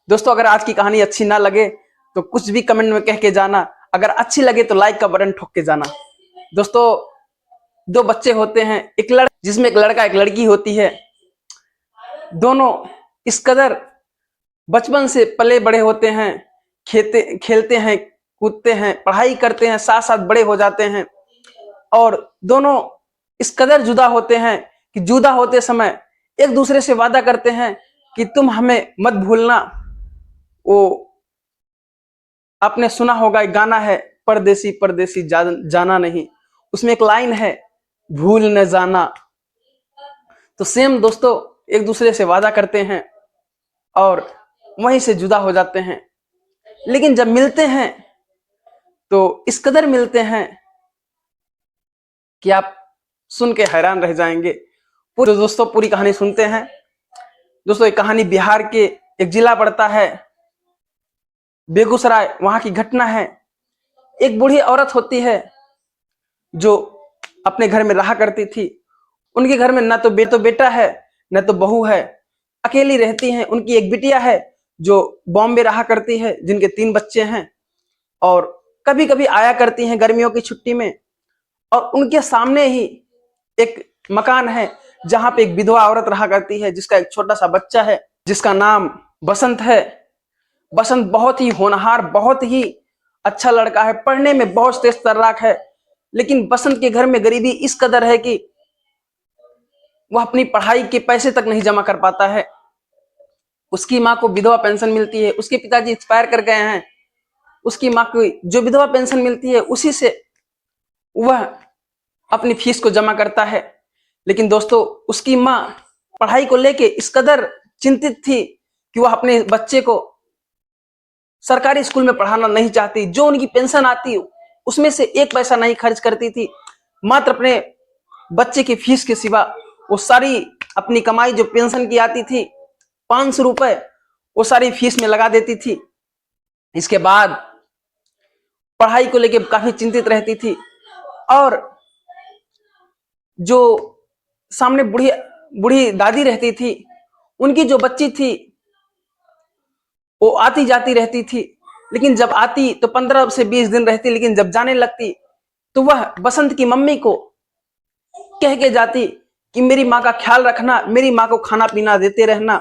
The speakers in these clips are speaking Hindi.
दोस्तों अगर आज की कहानी अच्छी ना लगे तो कुछ भी कमेंट में कह के जाना, अगर अच्छी लगे तो लाइक का बटन ठोक के जाना। दोस्तों दो बच्चे होते हैं, जिसमें एक लड़का एक लड़की होती है। दोनों इस कदर बचपन से पले बड़े होते हैं, खेलते हैं, कूदते हैं, पढ़ाई करते हैं, साथ साथ बड़े हो जाते हैं। और दोनों इस कदर जुदा होते हैं कि जुदा होते समय एक दूसरे से वादा करते हैं कि तुम हमें मत भूलना। वो आपने सुना होगा, एक गाना है परदेसी परदेसी जाना नहीं, उसमें एक लाइन है भूल न जाना। तो सेम दोस्तों एक दूसरे से वादा करते हैं और वहीं से जुदा हो जाते हैं, लेकिन जब मिलते हैं तो इस कदर मिलते हैं कि आप सुन के हैरान रह जाएंगे। तो दोस्तों पूरी कहानी सुनते हैं। दोस्तों एक कहानी बिहार के एक जिला पड़ता है बेगूसराय, वहां की घटना है। एक बूढ़ी औरत होती है जो अपने घर में रहा करती थी। उनके घर में ना तो बेटा है न तो बहू है, अकेली रहती हैं। उनकी एक बिटिया है जो बॉम्बे रहा करती है, जिनके 3 बच्चे हैं और कभी कभी आया करती हैं गर्मियों की छुट्टी में। और उनके सामने ही एक मकान है जहां पे एक विधवा औरत रहा करती है, जिसका एक छोटा सा बच्चा है जिसका नाम बसंत है। बसंत बहुत ही होनहार, बहुत ही अच्छा लड़का है, पढ़ने में बहुत तेज तर्राक है। लेकिन बसंत के घर में गरीबी इस कदर है कि वह अपनी पढ़ाई के पैसे तक नहीं जमा कर पाता है। उसकी माँ को विधवा पेंशन मिलती है, उसके पिताजी एक्सपायर कर गए हैं। उसकी माँ को जो विधवा पेंशन मिलती है उसी से वह अपनी फीस को जमा करता है। लेकिन दोस्तों उसकी माँ पढ़ाई को लेके इस कदर चिंतित थी कि वह अपने बच्चे को सरकारी स्कूल में पढ़ाना नहीं चाहती। जो उनकी पेंशन आती उसमें से 1 पैसा नहीं खर्च करती थी, मात्र अपने बच्चे की फीस के सिवा वो सारी अपनी कमाई जो पेंशन की आती थी 500 रुपए, वो सारी फीस में लगा देती थी। इसके बाद पढ़ाई को लेकर काफी चिंतित रहती थी। और जो सामने बूढ़ी दादी रहती थी, उनकी जो बच्ची थी वो आती जाती रहती थी। लेकिन जब आती तो 15 से 20 दिन रहती, लेकिन जब जाने लगती तो वह बसंत की मम्मी को कह के जाती कि मेरी माँ का ख्याल रखना, मेरी माँ को खाना पीना देते रहना।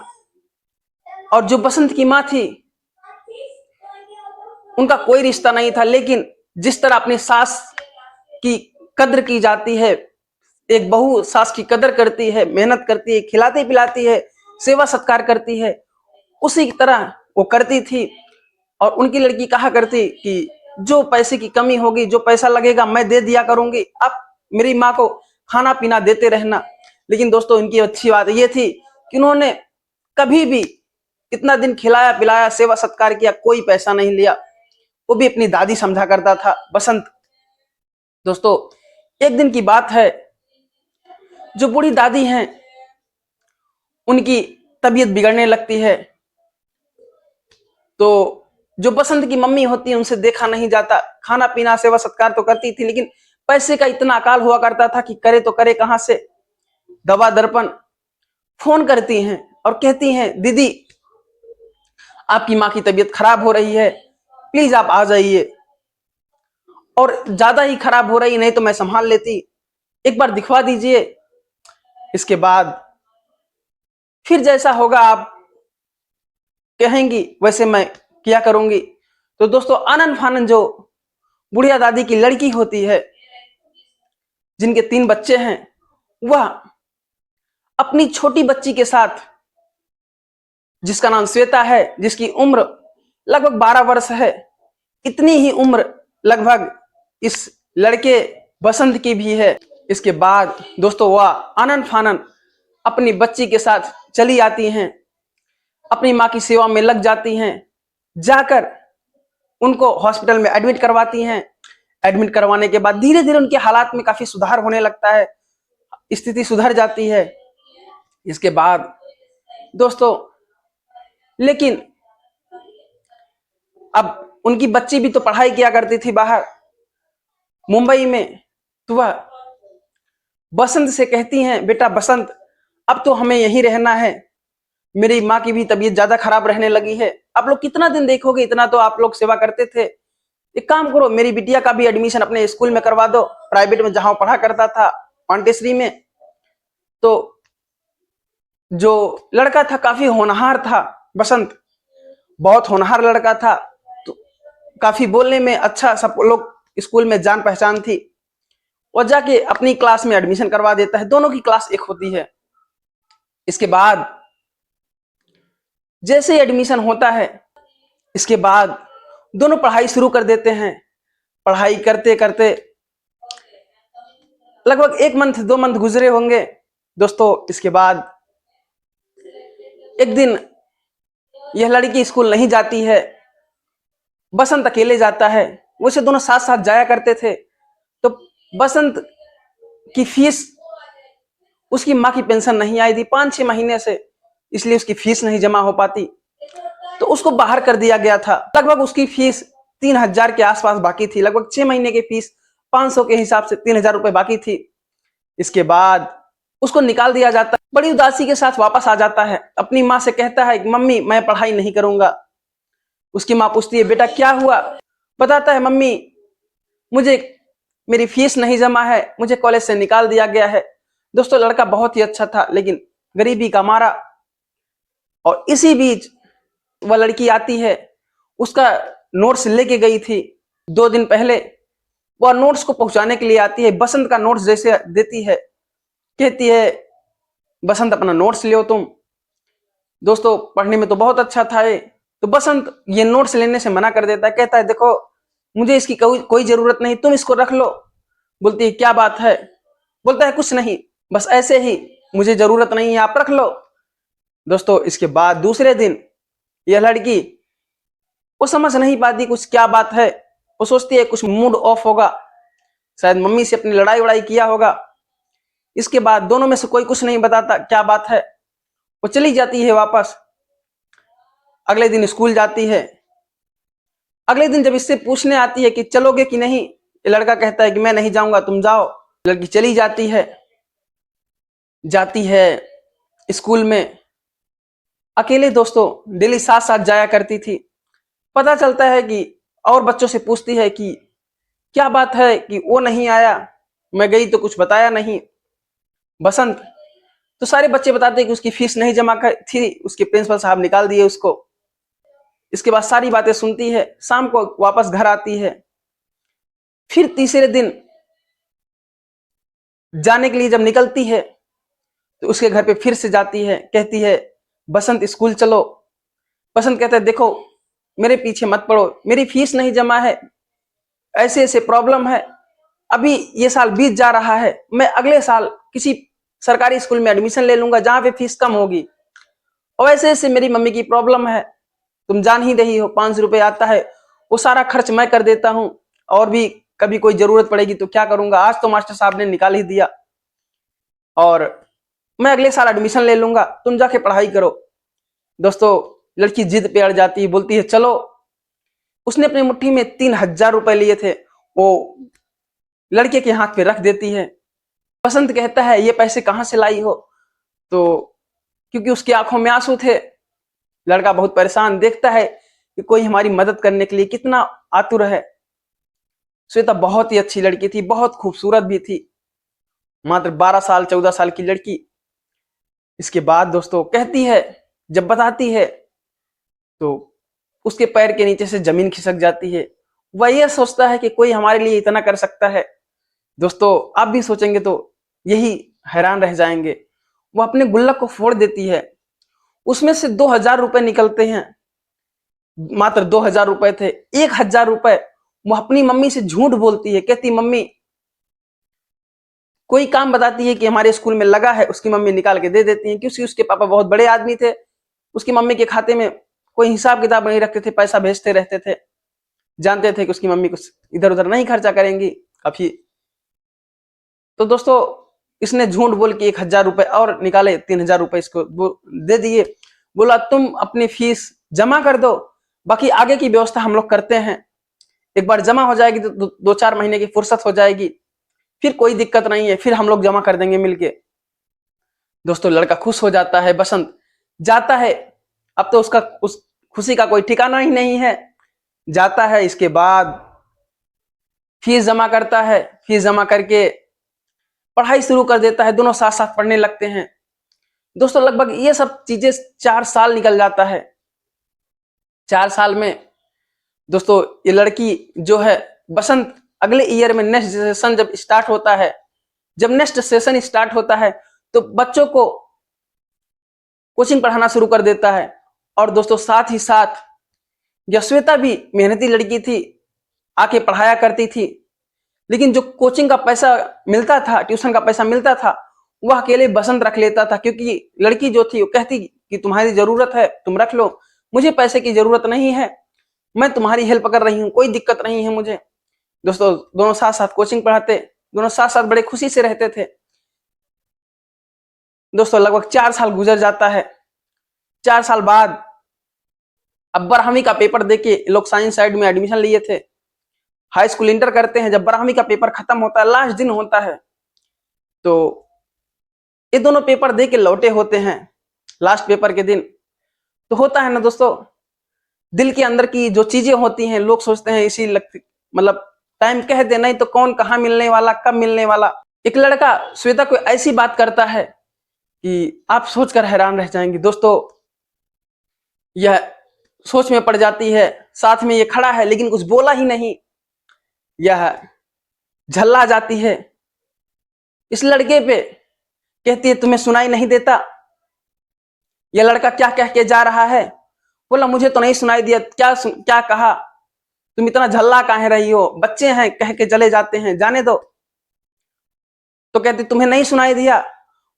और जो बसंत की माँ थी उनका कोई रिश्ता नहीं था, लेकिन जिस तरह अपनी सास की कद्र की जाती है, एक बहू सास की कदर करती है, मेहनत करती है, खिलाती पिलाती है, सेवा सत्कार करती है, उसी तरह वो करती थी। और उनकी लड़की कहा करती कि जो पैसे की कमी होगी, जो पैसा लगेगा मैं दे दिया करूंगी, आप मेरी माँ को खाना पीना देते रहना। लेकिन दोस्तों इनकी अच्छी बात ये थी कि उन्होंने कभी भी इतना दिन खिलाया पिलाया, सेवा सत्कार किया, कोई पैसा नहीं लिया। वो भी अपनी दादी समझा करता था बसंत। दोस्तों एक दिन की बात है, जो बूढ़ी दादी हैं उनकी तबीयत बिगड़ने लगती है। तो जो बसंत की मम्मी होती है उनसे देखा नहीं जाता, खाना पीना सेवा सत्कार तो करती थी, लेकिन पैसे का इतना अकाल हुआ करता था कि करे तो करे कहां से। दवा दर्पण फोन करती हैं और कहती हैं दीदी आपकी माँ की तबीयत खराब हो रही है, प्लीज आप आ जाइए, और ज्यादा ही खराब हो रही नहीं तो मैं संभाल लेती, एक बार दिखवा दीजिए। इसके बाद फिर जैसा होगा आप कहेंगी वैसे मैं किया करूंगी। तो दोस्तों आनंद फानंद जो बुढ़िया दादी की लड़की होती है, जिनके 3 बच्चे हैं, वह अपनी छोटी बच्ची के साथ, जिसका नाम श्वेता है, जिसकी उम्र लगभग 12 वर्ष है, इतनी ही उम्र लगभग इस लड़के बसंत की भी है। इसके बाद दोस्तों वह आनंद फानंद अपनी बच्ची के साथ चली आती हैं, अपनी माँ की सेवा में लग जाती हैं, जाकर उनको हॉस्पिटल में एडमिट करवाती हैं। एडमिट करवाने के बाद धीरे धीरे उनके हालात में काफी सुधार होने लगता है, स्थिति सुधर जाती है। इसके बाद दोस्तों लेकिन अब उनकी बच्ची भी तो पढ़ाई किया करती थी बाहर मुंबई में, तो वह बसंत से कहती हैं बेटा बसंत अब तो हमें यहीं रहना है, मेरी माँ की भी तबीयत ज्यादा खराब रहने लगी है, आप लोग कितना दिन देखोगे, इतना तो आप लोग सेवा करते थे। एक काम करो, मेरी बिटिया का भी एडमिशन अपने स्कूल में करवा दो, प्राइवेट में जहां पढ़ा करता था, पांडेश्वरी में। तो जो लड़का था काफी होनहार था, बसंत बहुत होनहार लड़का था, तो काफी बोलने में अच्छा, सब लोग स्कूल में जान पहचान थी। और जाके अपनी क्लास में एडमिशन करवा देता है, दोनों की क्लास एक होती है। इसके बाद जैसे एडमिशन होता है, इसके बाद दोनों पढ़ाई शुरू कर देते हैं। पढ़ाई करते करते लगभग 1 मंथ 2 मंथ गुजरे होंगे दोस्तों। इसके बाद एक दिन यह लड़की स्कूल नहीं जाती है, बसंत अकेले जाता है। वैसे दोनों साथ साथ जाया करते थे। तो बसंत की फीस, उसकी माँ की पेंशन नहीं आई थी 5-6 महीने से, इसलिए उसकी फीस नहीं जमा हो पाती, तो उसको बाहर कर दिया गया था। लगभग उसकी फीस 3,000 के आसपास बाकी थी, लगभग 6 महीने की फीस 500 के हिसाब से 3,000 रुपए बाकी थी। इसके बाद उसको निकाल दिया जाता, बड़ी उदासी के साथ वापस आ जाता है। अपनी माँ से कहता है, मम्मी मैं पढ़ाई नहीं करूंगा। उसकी माँ पूछती है, बेटा क्या हुआ? बताता है, मम्मी मुझे मेरी फीस नहीं जमा है, मुझे कॉलेज से निकाल दिया गया है। दोस्तों लड़का बहुत ही अच्छा था, लेकिन गरीबी का मारा। और इसी बीच वह लड़की आती है, उसका नोट्स लेके गई थी 2 दिन पहले। वह नोट्स को पहुंचाने के लिए आती है। बसंत का नोट्स जैसे देती है, कहती है, बसंत अपना नोट्स लियो तुम। दोस्तों पढ़ने में तो बहुत अच्छा था ये, तो बसंत ये नोट्स लेने से मना कर देता है। कहता है, देखो मुझे इसकी कोई जरूरत नहीं, तुम इसको रख लो। बोलती है, क्या बात है? बोलता है, कुछ नहीं, बस ऐसे ही, मुझे जरूरत नहीं है, आप रख लो। दोस्तों इसके बाद दूसरे दिन यह लड़की, वो समझ नहीं पाती कुछ क्या बात है। वो सोचती है कुछ मूड ऑफ होगा, शायद मम्मी से अपनी लड़ाई वड़ाई किया होगा। इसके बाद दोनों में से कोई कुछ नहीं बताता क्या बात है। वो चली जाती है वापस। अगले दिन स्कूल जाती है। अगले दिन जब इससे पूछने आती है कि चलोगे कि नहीं, ये लड़का कहता है कि मैं नहीं जाऊंगा, तुम जाओ। लड़की चली जाती है स्कूल में अकेले। दोस्तों डेली साथ साथ जाया करती थी। पता चलता है कि, और बच्चों से पूछती है कि क्या बात है कि वो नहीं आया, मैं गई तो कुछ बताया नहीं बसंत। तो सारे बच्चे बताते हैं कि उसकी फीस नहीं जमा थी, उसके प्रिंसिपल साहब निकाल दिए उसको। इसके बाद सारी बातें सुनती है, शाम को वापस घर आती है। फिर तीसरे दिन जाने के लिए जब निकलती है, तो उसके घर पे फिर से जाती है, कहती है, बसंत स्कूल चलो। बसंत कहता है, देखो मेरे पीछे मत पड़ो, मेरी फीस नहीं जमा है, ऐसे ऐसे प्रॉब्लम है, अभी ये साल बीत जा रहा है, मैं अगले साल किसी सरकारी स्कूल में एडमिशन ले लूंगा जहां पे फीस कम होगी। और ऐसे ऐसे मेरी मम्मी की प्रॉब्लम है, तुम जान ही रही हो, 500 रुपए आता है, वो सारा खर्च मैं कर देता हूँ, और भी कभी कोई जरूरत पड़ेगी तो क्या करूंगा। आज तो मास्टर साहब ने निकाल ही दिया, और मैं अगले साल एडमिशन ले लूंगा, तुम जाके पढ़ाई करो। दोस्तों लड़की जिद पे अड़ जाती है, बोलती है चलो। उसने अपनी मुट्ठी में 3,000 रुपए लिए थे, वो लड़के के हाथ पे रख देती है। बसंत कहता है, ये पैसे कहां से लाई हो? तो क्योंकि उसकी आंखों में आंसू थे, लड़का बहुत परेशान, देखता है कि कोई हमारी मदद करने के लिए कितना आतुर है। श्वेता बहुत ही अच्छी लड़की थी, बहुत खूबसूरत भी थी, मात्र 12 साल 14 साल की लड़की। इसके बाद दोस्तों कहती है, जब बताती है तो उसके पैर के नीचे से जमीन खिसक जाती है। वह यह सोचता है कि कोई हमारे लिए इतना कर सकता है। दोस्तों आप भी सोचेंगे तो यही हैरान रह जाएंगे। वो अपने गुल्लक को फोड़ देती है, उसमें से 2,000 रुपए निकलते हैं। मात्र 2,000 रुपए थे। 1,000 रुपए वो अपनी मम्मी से झूठ बोलती है, कहती मम्मी कोई काम बताती है कि हमारे स्कूल में लगा है, उसकी मम्मी निकाल के दे देती है, क्योंकि उसके पापा बहुत बड़े आदमी थे। उसकी मम्मी के खाते में कोई हिसाब किताब नहीं रखते थे, पैसा भेजते रहते थे, जानते थे कि उसकी मम्मी कुछ इधर उधर नहीं खर्चा करेंगी काफी। तो दोस्तों इसने झूठ बोल के 1,000 रुपए और निकाले, 3,000 रुपए इसको दे दिए। बोला तुम अपनी फीस जमा कर दो, बाकी आगे की व्यवस्था हम लोग करते हैं। एक बार जमा हो जाएगी तो 2-4 महीने की फुर्सत हो जाएगी, फिर कोई दिक्कत नहीं है, फिर हम लोग जमा कर देंगे मिलके। दोस्तों लड़का खुश हो जाता है, बसंत जाता है। अब तो खुशी का कोई ठिकाना ही नहीं है। जाता है, इसके बाद फीस जमा करता है, फीस जमा करके पढ़ाई शुरू कर देता है, दोनों साथ साथ पढ़ने लगते हैं। दोस्तों लगभग ये सब चीजें 4 साल निकल जाता है। 4 साल में दोस्तों ये लड़की जो है, बसंत अगले ईयर में नेक्स्ट सेशन जब स्टार्ट होता है, जब नेक्स्ट सेशन स्टार्ट होता है तो बच्चों को कोचिंग पढ़ाना शुरू कर देता है। और दोस्तों साथ ही साथ यशवेता भी मेहनती लड़की थी, आके पढ़ाया करती थी, लेकिन जो कोचिंग का पैसा मिलता था, ट्यूशन का पैसा मिलता था, वह अकेले बसंत रख लेता था, क्योंकि लड़की जो थी वो कहती कि तुम्हारी जरूरत है तुम रख लो, मुझे पैसे की जरूरत नहीं है, मैं तुम्हारी हेल्प कर रही हूँ, कोई दिक्कत नहीं है मुझे। दोस्तों दोनों साथ साथ कोचिंग पढ़ाते, दोनों साथ साथ बड़े खुशी से रहते थे। दोस्तों लगभग 4 साल गुजर जाता है। 4 साल बाद अब 12वीं का पेपर देके लोग साइंस साइड में एडमिशन लिए थे, हाई स्कूल इंटर करते हैं। जब 12वीं का पेपर खत्म होता है, लास्ट दिन होता है, तो ये दोनों पेपर दे के लौटे होते हैं। लास्ट पेपर के दिन तो होता है ना दोस्तों, दिल के अंदर की जो चीजें होती हैं, लोग सोचते हैं इसी लगती, मतलब टाइम कह दे, नहीं तो कौन कहाँ मिलने वाला, कब मिलने वाला। एक लड़का श्वेता को ऐसी बात करता है कि आप सोचकर हैरान रह जाएंगे। दोस्तों यह सोच में पड़ जाती है, साथ में ये खड़ा है लेकिन कुछ बोला ही नहीं, यह झल्ला जाती है इस लड़के पे, कहती है तुम्हें सुनाई नहीं देता, यह लड़का क्या कह के जा रहा है। बोला मुझे तो नहीं सुनाई दिया, क्या कहा, तुम इतना झल्ला काहे रही हो, बच्चे हैं कह के चले जाते हैं, जाने दो। तो कहती तुम्हें नहीं सुनाई दिया।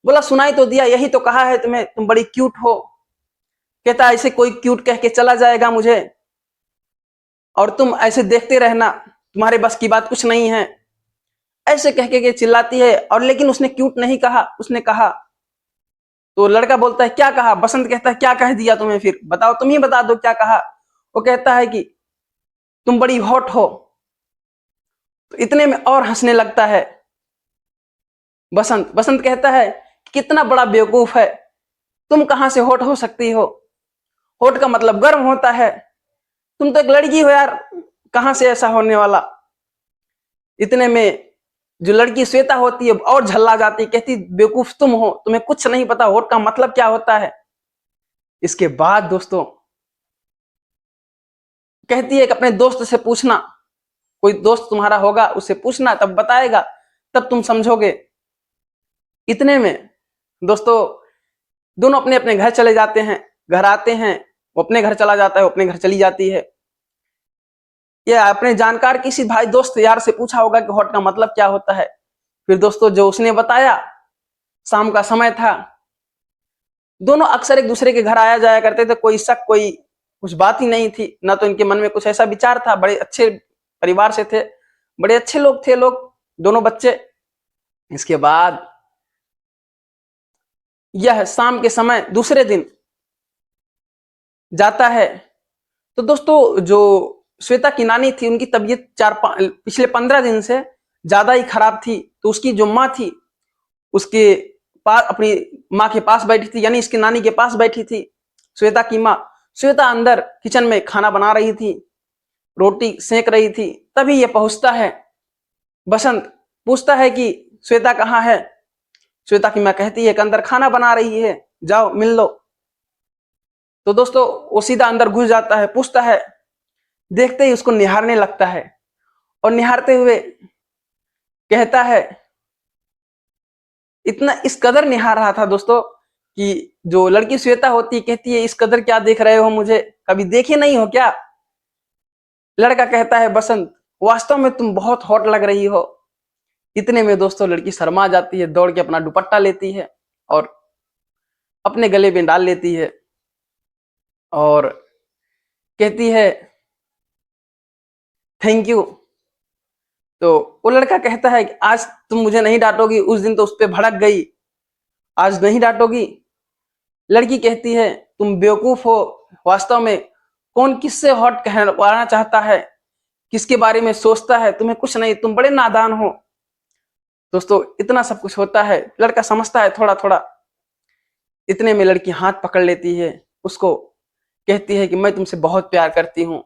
बोला सुनाई तो दिया, यही तो कहा है तुम्हें, तुम बड़ी क्यूट हो। कहता ऐसे कोई क्यूट कह के चला जाएगा मुझे, और तुम ऐसे देखते रहना, तुम्हारे बस की बात कुछ नहीं है, ऐसे कह के चिल्लाती है। और लेकिन उसने क्यूट नहीं कहा, उसने कहा, तो लड़का बोलता है क्या कहा। बसंत कहता है क्या कह दिया तुम्हें, फिर बताओ, तुम ही बता दो क्या कहा। वो कहता है कि तुम बड़ी हॉट हो। तो इतने में और हंसने लगता है बसंत। बसंत कहता है कितना बड़ा बेवकूफ है, तुम कहां से हॉट हो सकती हो, हॉट का मतलब गर्म होता है, तुम तो एक लड़की हो यार, कहां से ऐसा होने वाला। इतने में जो लड़की श्वेता होती है और झल्ला जाती है, कहती बेवकूफ तुम हो, तुम्हें कुछ नहीं पता हॉट का मतलब क्या होता है। इसके बाद दोस्तों कहती है कि अपने दोस्त से पूछना, कोई दोस्त तुम्हारा होगा उससे पूछना, तब बताएगा, तब तुम समझोगे। इतने में दोस्तों दोनों अपने अपने घर चले जाते हैं। घर आते हैं, वो अपने घर चला जाता है, वो अपने घर चली जाती है। या अपने जानकार किसी भाई दोस्त यार से पूछा होगा कि हॉट का मतलब क्या होता है। फिर दोस्तों जो उसने बताया, शाम का समय था, दोनों अक्सर एक दूसरे के घर आया जाया करते थे, कोई शक, कोई कुछ बात ही नहीं थी, ना तो इनके मन में कुछ ऐसा विचार था। बड़े अच्छे परिवार से थे, बड़े अच्छे लोग थे लोग, दोनों बच्चे। इसके बाद यह शाम के समय दूसरे दिन जाता है, तो दोस्तों जो श्वेता की नानी थी, उनकी तबीयत पिछले 15 दिन से ज्यादा ही खराब थी। तो उसकी जो माँ थी, उसके पास, अपनी माँ के पास बैठी थी, यानी इसकी नानी के पास बैठी थी श्वेता की माँ। श्वेता अंदर किचन में खाना बना रही थी, रोटी सेक रही थी। तभी ये पहुंचता है बसंत, पूछता है कि श्वेता कहाँ है। श्वेता की माँ कहती है कि अंदर खाना बना रही है, जाओ मिल लो। तो दोस्तों वो सीधा अंदर घुस जाता है, पूछता है, देखते ही उसको निहारने लगता है, और निहारते हुए कहता है, इतना इस कदर निहार रहा था दोस्तों कि जो लड़की श्वेता होती कहती है इस कदर क्या देख रहे हो, मुझे कभी देखे नहीं हो क्या। लड़का कहता है बसंत वास्तव में तुम बहुत हॉट लग रही हो। इतने में दोस्तों लड़की शर्मा जाती है, दौड़ के अपना दुपट्टा लेती है और अपने गले में डाल लेती है और कहती है थैंक यू। तो वो लड़का कहता है कि आज तुम मुझे नहीं डांटोगी, उस दिन तो उस पर भड़क गई, आज नहीं डांटोगी। लड़की कहती है तुम बेवकूफ हो, वास्तव में कौन किससे हॉट कहवाना चाहता है, किसके बारे में सोचता है, तुम्हें कुछ नहीं, तुम बड़े नादान हो। दोस्तों इतना सब कुछ होता है, लड़का समझता है थोड़ा थोड़ा। इतने में लड़की हाथ पकड़ लेती है उसको, कहती है कि मैं तुमसे बहुत प्यार करती हूं।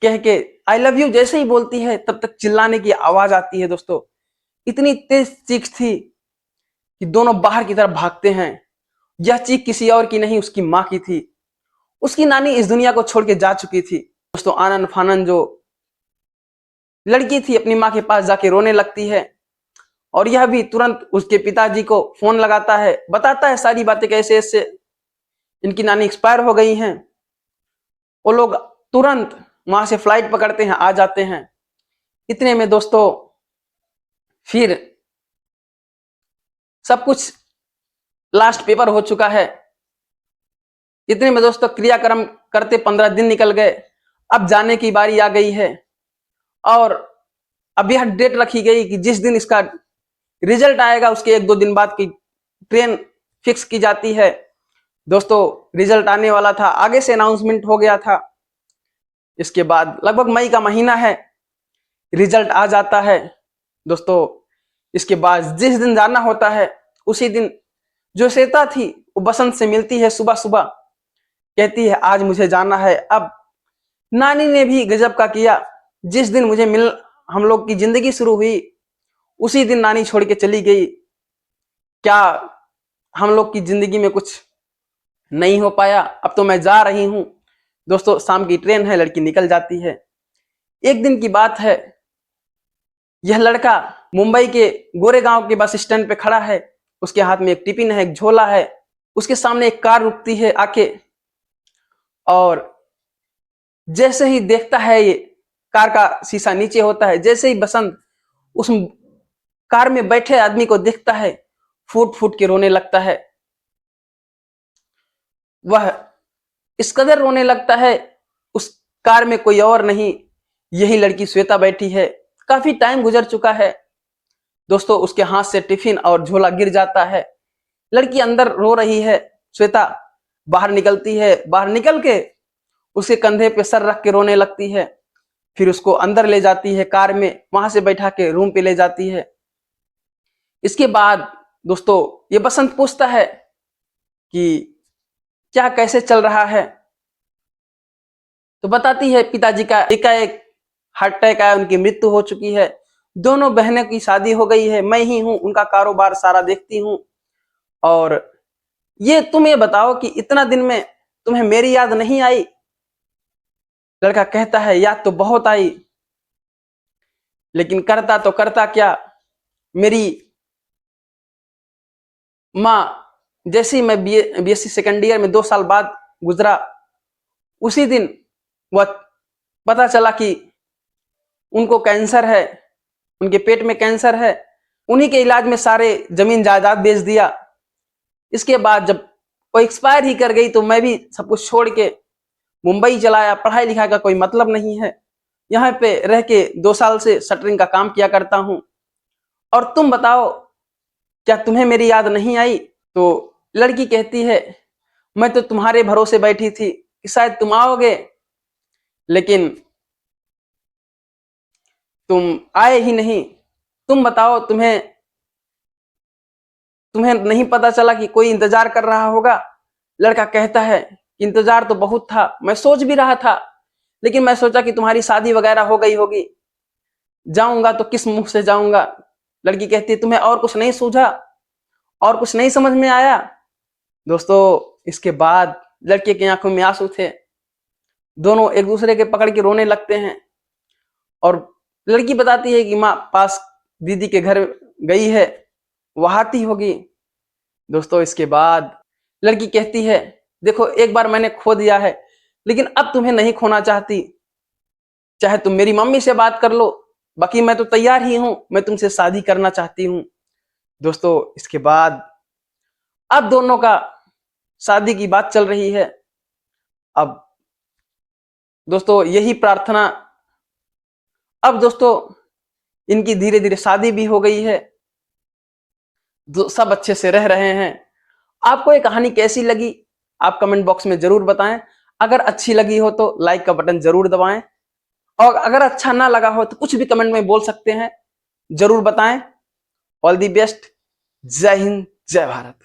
कह के आई लव यू जैसे ही बोलती है तब तक चिल्लाने की आवाज आती है दोस्तों। इतनी तेज चीख थी कि दोनों बाहर की तरफ भागते हैं। यह चीख किसी और की नहीं, उसकी माँ की थी। उसकी नानी इस दुनिया को छोड़ के जा चुकी थी दोस्तों। आनन फानन जो लड़की थी अपनी माँ के पास जाके रोने लगती है, और यह भी तुरंत उसके पिताजी को फोन लगाता है, बताता है सारी बातें कैसे ऐसे इनकी नानी एक्सपायर हो गई हैं। वो लोग तुरंत वहां से फ्लाइट पकड़ते हैं, आ जाते हैं। इतने में दोस्तों फिर सब कुछ लास्ट पेपर हो चुका है। इतने में दोस्तों क्रियाक्रम करते 15 दिन निकल गए। अब जाने की बारी आ गई है, और अब यह डेट रखी गई कि जिस दिन इसका रिजल्ट आएगा उसके 1-2 दिन बाद की ट्रेन फिक्स की जाती है। दोस्तों रिजल्ट आने वाला था, आगे से अनाउंसमेंट हो गया था। इसके बाद लगभग मई का महीना है, रिजल्ट आ जाता है दोस्तों। इसके बाद जिस दिन जाना होता है उसी दिन जो श्वेता थी वो बसंत से मिलती है सुबह सुबह, कहती है आज मुझे जाना है। अब नानी ने भी गजब का किया, जिस दिन मुझे हम लोग की जिंदगी शुरू हुई उसी दिन नानी छोड़ के चली गई। क्या हम लोग की जिंदगी में कुछ नहीं हो पाया? अब तो मैं जा रही हूं दोस्तों। शाम की ट्रेन है, लड़की निकल जाती है। एक दिन की बात है, यह लड़का मुंबई के गोरेगांव के बस स्टैंड पे खड़ा है। उसके हाथ में एक टिफिन है, एक झोला है। उसके सामने एक कार रुकती है आके, और जैसे ही देखता है, ये कार का शीशा नीचे होता है, जैसे ही बसंत उस कार में बैठे आदमी को देखता है, फूट फूट के रोने लगता है। वह इस कदर रोने लगता है, उस कार में कोई और नहीं, यही लड़की श्वेता बैठी है। काफी टाइम गुजर चुका है दोस्तों। उसके हाथ से टिफिन और झोला गिर जाता है। लड़की अंदर रो रही है। श्वेता बाहर निकलती है, बाहर निकल के उसके कंधे पे सर रख के रोने लगती है। फिर उसको अंदर ले जाती है कार में, वहां से बैठा के रूम पे ले जाती है। इसके बाद दोस्तों ये बसंत पूछता है कि क्या कैसे चल रहा है? तो बताती है पिताजी का एकाएक हार्ट अटैक आया, उनकी मृत्यु हो चुकी है। दोनों बहनों की शादी हो गई है, मैं ही हूं उनका कारोबार सारा देखती हूं। और ये तुम ये बताओ कि इतना दिन में तुम्हें मेरी याद नहीं आई? लड़का कहता है याद तो बहुत आई, लेकिन करता तो करता क्या। मेरी माँ जैसे ही मैं बीएससी सेकेंड ईयर में 2 साल बाद गुजरा, उसी दिन वह पता चला कि उनको कैंसर है, उनके पेट में कैंसर है। उन्हीं के इलाज में सारे जमीन जायदाद बेच दिया। इसके बाद जब वो एक्सपायर ही कर गई तो मैं भी सब कुछ छोड़ के मुंबई चला आया। पढ़ाई लिखाई का कोई मतलब नहीं है, यहाँ पे रह के 2 साल से शटरिंग का काम किया करता हूँ। और तुम बताओ क्या तुम्हें मेरी याद नहीं आई? तो लड़की कहती है मैं तो तुम्हारे भरोसे बैठी थी कि शायद तुम आओगे, लेकिन तुम आए ही नहीं। तुम बताओ तुम्हें तुम्हें नहीं पता चला कि कोई इंतजार कर रहा होगा? लड़का कहता है इंतजार तो बहुत था, मैं सोच भी रहा था, लेकिन मैं सोचा कि तुम्हारी शादी वगैरह हो गई होगी, जाऊंगा तो किस मुंह से जाऊंगा। लड़की कहती है तुम्हें और कुछ नहीं सूझा, और कुछ नहीं समझ में आया? दोस्तों इसके बाद लड़के की आंखों में आंसू थे। दोनों एक दूसरे के पकड़ के रोने लगते हैं, और लड़की बताती है कि माँ पास दीदी के घर गई है, वह आती होगी। दोस्तों इसके बाद लड़की कहती है देखो एक बार मैंने खो दिया है, लेकिन अब तुम्हें नहीं खोना चाहती। चाहे तुम मेरी मम्मी से बात कर लो, बाकी मैं तो तैयार ही हूं, मैं तुमसे शादी करना चाहती हूं। दोस्तों इसके बाद अब दोनों का शादी की बात चल रही है। अब दोस्तों यही प्रार्थना, अब दोस्तों इनकी धीरे धीरे शादी भी हो गई है, सब अच्छे से रह रहे हैं। आपको ये कहानी कैसी लगी आप कमेंट बॉक्स में जरूर बताएं। अगर अच्छी लगी हो तो लाइक का बटन जरूर दबाएं, और अगर अच्छा ना लगा हो तो कुछ भी कमेंट में बोल सकते हैं, जरूर बताएं। All the best. जय हिंद, जय भारत।